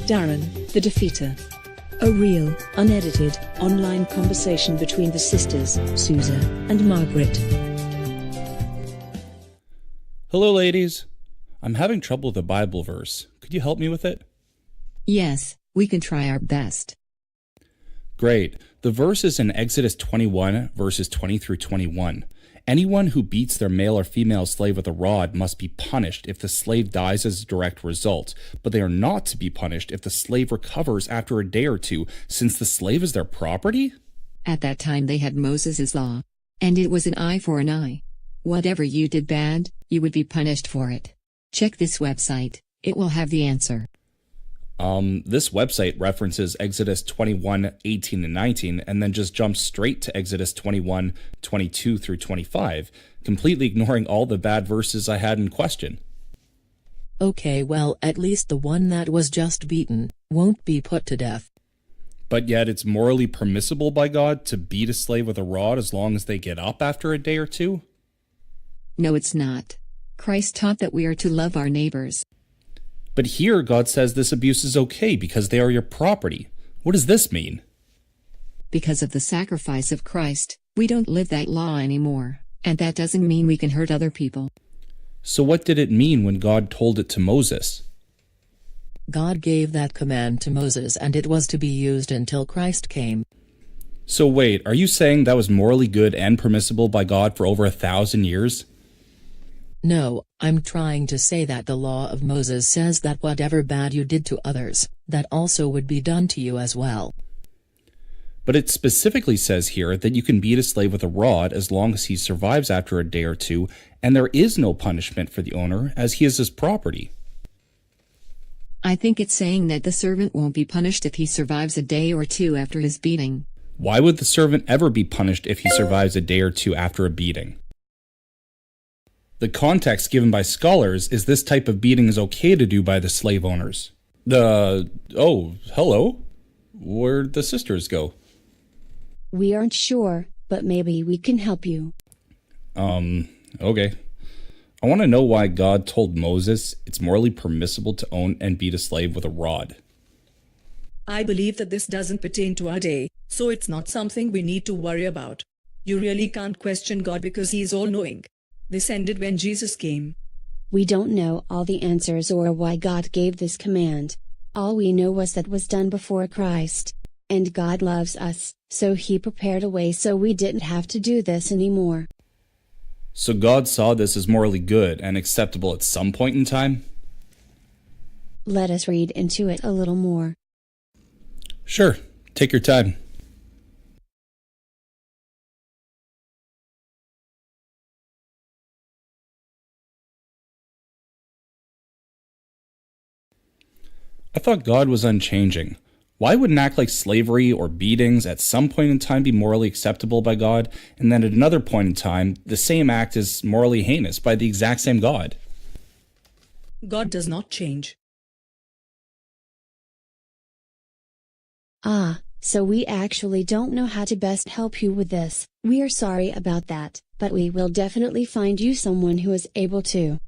Darren, the Defeater. A real, unedited, online conversation between the sisters, Souza and Margaret. Hello, ladies. I'm having trouble with a Bible verse. Could you help me with it? Yes, we can try our best. Great. The verse is in Exodus 21, verses 20 through 21. Anyone who beats their male or female slave with a rod must be punished if the slave dies as a direct result, but they are not to be punished if the slave recovers after a day or two, since the slave is their property? At that time they had Moses' law. And it was an eye for an eye. Whatever you did bad, you would be punished for it. Check this website, it will have the answer. This website references Exodus 21, 18 and 19, and then just jumps straight to Exodus 21, 22 through 25, completely ignoring all the bad verses I had in question. Okay, well, at least the one that was just beaten won't be put to death. But yet it's morally permissible by God to beat a slave with a rod as long as they get up after a day or two? No, it's not. Christ taught that we are to love our neighbors. But here God says this abuse is okay because they are your property. What does this mean? Because of the sacrifice of Christ, we don't live that law anymore, and that doesn't mean we can hurt other people. So what did it mean when God told it to Moses? God gave that command to Moses and it was to be used until Christ came. So wait, are you saying that was morally good and permissible by God for over 1,000 years? No, I'm trying to say that the law of Moses says that whatever bad you did to others, that also would be done to you as well. But it specifically says here that you can beat a slave with a rod as long as he survives after a day or two, and there is no punishment for the owner as he is his property. I think it's saying that the servant won't be punished if he survives a day or two after his beating. Why would the servant ever be punished if he survives a day or two after a beating? The context given by scholars is this type of beating is okay to do by the slave owners. Oh, hello? Where'd the sisters go? We aren't sure, but maybe we can help you. Okay. I want to know why God told Moses it's morally permissible to own and beat a slave with a rod. I believe that this doesn't pertain to our day, so it's not something we need to worry about. You really can't question God because He is all-knowing. This ended when Jesus came. We don't know all the answers or why God gave this command. All we know was that was done before Christ. And God loves us, so He prepared a way so we didn't have to do this anymore. So God saw this as morally good and acceptable at some point in time? Let us read into it a little more. Sure, take your time. I thought God was unchanging. Why would an act like slavery or beatings at some point in time be morally acceptable by God, and then at another point in time, the same act is morally heinous by the exact same God? God does not change. So we actually don't know how to best help you with this. We are sorry about that, but we will definitely find you someone who is able to.